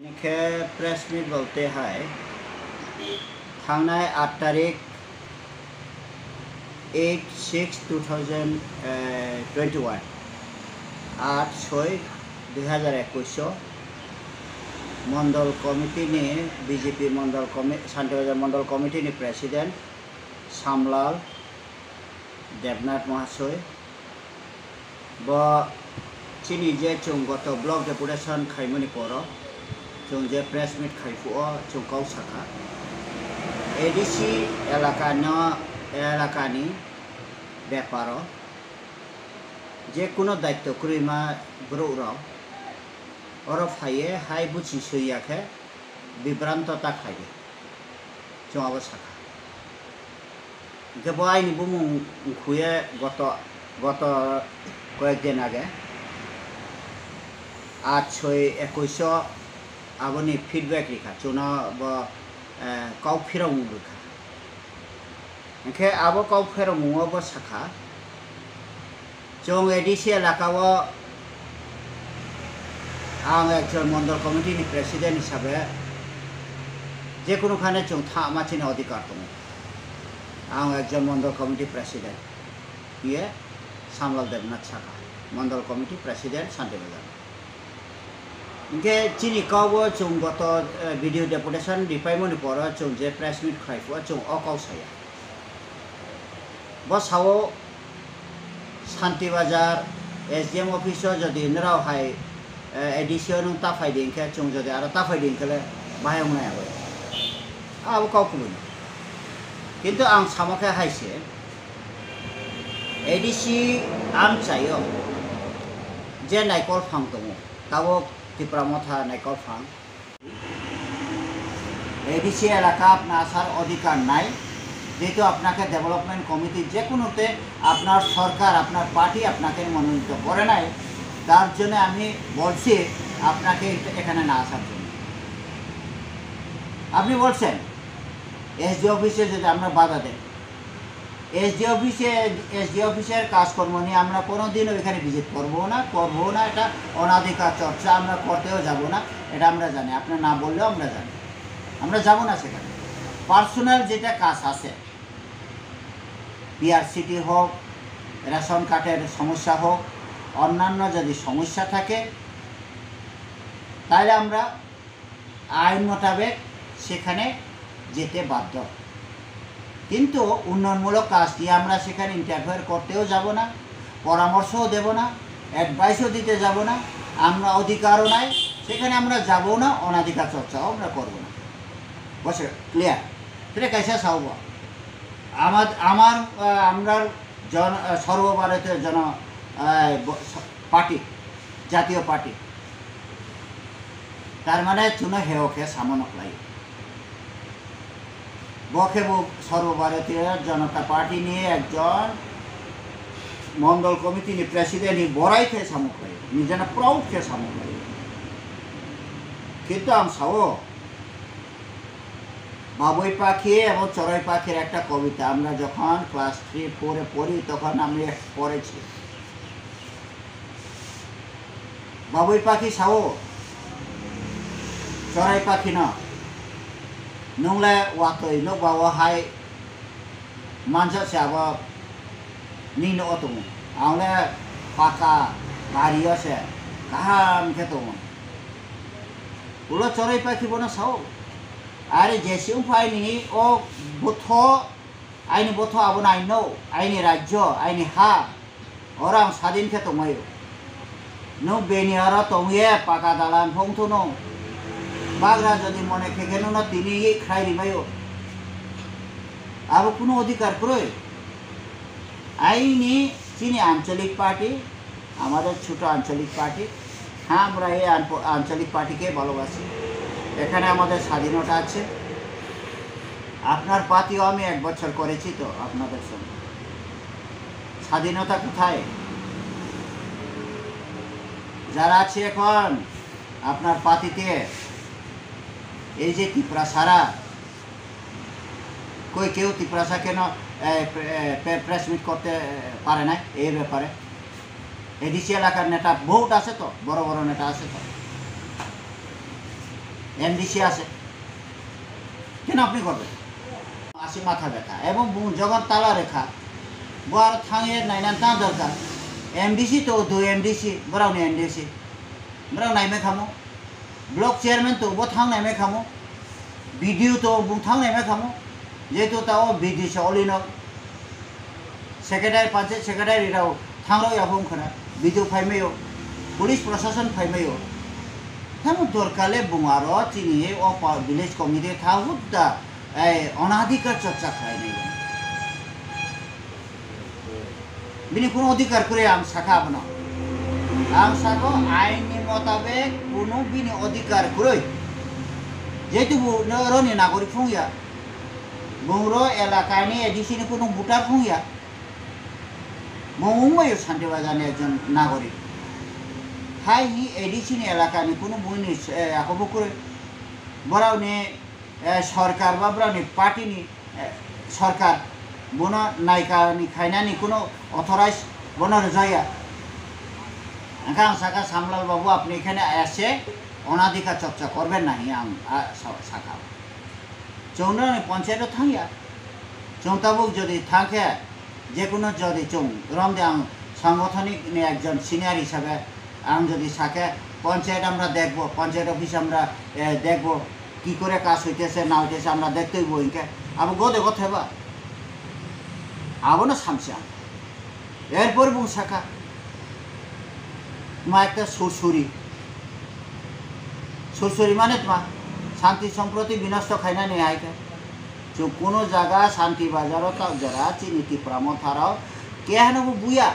इनके press meet बोलते हैं थांनाय 8 तारीख 8/6/2021 8/6/2021 मंडल कमिटी ने बीजेपी मंडल शांतिबाजार मंडल कमिटी ने प्रेसिडेंट शामलाल देवनाथ महाशय ब चीनी जे चुं गत ब्लक डेपुटेशन खाइमनि पर चुं जे प्रेस मीट खाइफुआ चुं काउ साखा एडीसी एलाकानी बेपार जे कोनो दायित्व क्रुइमा ब्रौराव और फाइए हाई बुझी सैयाखे विभ्रांतता खाइए चुआबो साखा गब आईनी बुमुं खुए गत कयेकदिन आगे 8/6/21 आबोनी फिडबैक रेखा चुना ब काउ फिराव रेखा इनके आबो काउ फिराव मुआबो साखा जों एडीसी एलाकाव आं एकजन मंडल कमिटी प्रेसिडेंट हिसाबै जेकुनु खाने जों मानसिनि अधिकार दं आं एकजन मंडल कमिटी प्रेसिडेंट ये शामलाल देवनाथ साखा मंडल कमिटी प्रेसिडेंट शांतिबाजार इनके चीनी कावो चुं गत वीडियो डेपुटेशन रिपाइमनि पर चुं जे प्रेस मीट खाइफुआ चुं अकाउ साया बसाव शांतिबाजार एसडीएम ऑफिस जदि नराव हाय एडीसी नु ताफाइदे इनके चुं जदि आरो ताफाइदे इनके बाहाय नायाबो आबो काउखौ किन्तु आं सामाखे हायसे एडीसी आम चायो जे नायकल फां दङ ताबो तिप्रामथा नायकल फां एडीसी एलाका अपना आसार अधिकार नाई जेहेतु आपनाके डेवलपमेंट कमिटी जेकोनोते आपनार सरकार आपनार पार्टी आपनाके मनोनीत करे नाई तार जन्य आमी बोलছি आपनाके एखाने ना आसार जन्य आपनि बोलছেন एसडी अफिसे যদি আমরা বাধা দেই एसडी অফিসের কাজকর্ম নিয়ে আমরা কোনোদিনও এখানে ভিজিট করবো না এটা অনাধিকার চর্চা আমরা করতেও যাব না এটা আমরা জানি আপনি না বললেও আমরা জানি আমরা যাব না সেখানে পার্সোনাল যেটা কাজ আছে পিআরসিটি হোক রেশন কার্ডের সমস্যা হোক অন্যান্য যদি সমস্যা থাকে তাহলে আমরা আইন মোতাবেক সেখানে যেতে বাধ্য किन्तु उन्नयनमूलक काज दिए आमरा सेखाने इंटारफेयर करतेও যাব না परामर्शও देब ना एडभाइसও दिते যাব ना आमरा अधिकारও নাই সেখানে আমরা যাব না অনাধিকার চর্চাও আমরা করব না বস ক্লিয়ার এটা कैसा চাওব আমার আমরা সর্বভারতীয় জন পার্টি জাতীয় পার্টি তার মানে চুনো হেওকে সামনক লাগে बखेबो सर्वभारतीय जनता पार्टी ने एकजन मंडल कमिटी प्रेसिडेंट बड़ाई खे सामुक निजेना प्राउड खे सामुक किन्तु आं सावो बाबुई पाखी और चड़ाई पाखिर एक कविता आमरा जखन क्लास 3-4 पढ़ी तखन आमि पढ़ेछि बाबुई पाखी सावो चड़ाई पाखी ना नंगले वातोय नो बावा हाय मानसा साबा नीनो अतों आवले पाका बारिया से काम के तो उलो चोरै पाखी बना साव आरे जेसिम फाइनी ओ बोथो आइनि बोथो आबना आइनो आइनि राज्य आइनि हा और आं स्वाधीन के तो मयो नो बेनियारा तोंगे पाका दालान फंथो नो बागरा जदि मने खेकेनो ना तिनी ये खाई रिमायो अब कोनो अधिकार करोय आईनी चीनी आंचलिक पार्टी आमादेर छोटो आंचलिक पार्टी हाँ आमरा ये आंचलिक पार्टी के भालोबासी एखाने आमादेर स्वाधीनता आछे आपनार पार्टिও आमि 1 বছর করেছি তো আপনাদের সঙ্গে স্বাধীনতা কোথায় যারা আছে এখন আপনার পার্টিতে এই যে তিপ্রাসারা कोई केउ तिप्रासा केन प्रेस मीट करते पारे ना এই ব্যাপারে एडीसी एलाकार नेता बहुत आछे तो बड़ बड़ नेता आछे तो এমডিসি আছে, কেন আপনি করবেন? আসি মাথা ব্যথা এবং যখন তালা রেখা বড় থাঙে নাইনা তা দরকার এমডিসি তো দু এমডিসি বরাউনি এমডিসি বরাউ নাইমে খামো ব্লক চেয়ারম্যান তো বো থাং নাইমে খামো বিডিও তো বুথাং নাইমে খামো যেহেতু তাও বিডিসি অলিন সেক্রেটারি পঞ্চায়েত সেক্রেটারি রাও থাংলো याबों खना বিডিও ফাইমেও পুলিশ প্রশাসন ফাইমেও থামো দরকারে বুমারো চিনি ও ভিলেজ কমিটি থাহুদা এই অনাধিকার চর্চা খাই নাই बिनि कोनो अधिकार करे आं साखाबनो आं साखो आईननि मोताबेक कोनो बिनि अधिकार करे जेतु रनि नागरिक फुंगिया बुंरो एलाकानि एडिसिनि कोनो भोटार फुंगिया मौमायो शान्ति बाजारनि एकजन नागरिक हाय हि एडिसिनि एलाकानि कोनो बुनि आखोबो करे बरावनि सरकार बा बरावनि पार्टीनि सरकार बोना नायकानि खायनानि कोनो अथराइज बोना रजाया आं साखा सामलाल बाबू आपनि एखाने एसे अनाधिकार चर्चा करबेन नाहि आं साखा चौनानि पञ्चायत थांया चौताबुक जदि थाके जे कोनो जदि चौ रमदे आं सांगठनिक एकजन सिनियर हिसाबे आं जदि साखे पञ्चायत आमरा देखबो पञ्चायत अफिस आमरा देखबो कि करे काज हইতেছে না হইতেছে আমরা দেখতে হইব ইনকে আবো গদে কথাবা আবো না সামসা এরপর বুং শাখা মা একটা সুরসুরি মানে তোমা শান্তি সম্প্রতি বিনষ্ট খাইনা নেই আইকে जो कोनो जगह शांति बाजारो ता जरा चिनीति प्रामो थाराओ क्या है ना वो बुया